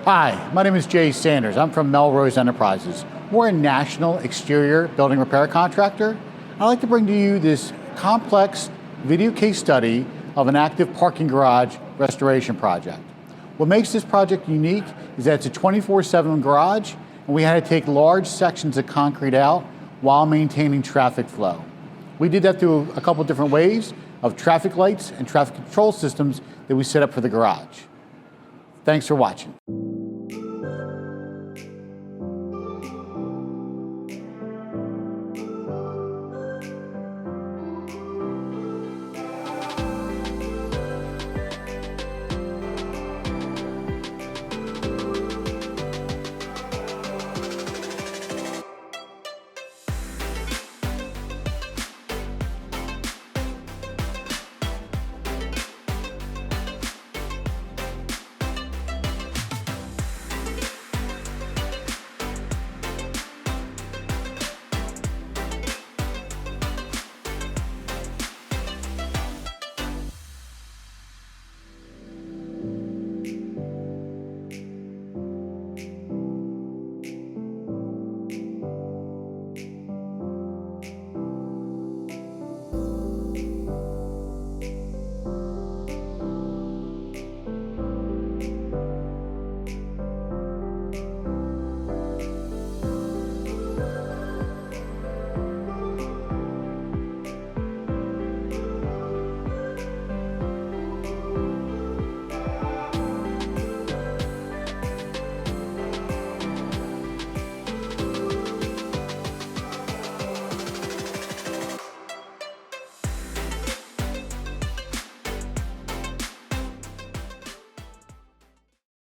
Hi, my name is Jay Sanders. I'm from Melrose Enterprises. We're a national exterior building repair contractor. I'd like to bring to you this complex video case study of an active parking garage restoration project. What makes this project unique is that it's a 24/7 garage, and we had to take large sections of concrete out while maintaining traffic flow. We did that through a couple different ways of traffic lights and traffic control systems that we set up for the garage. Thanks for watching.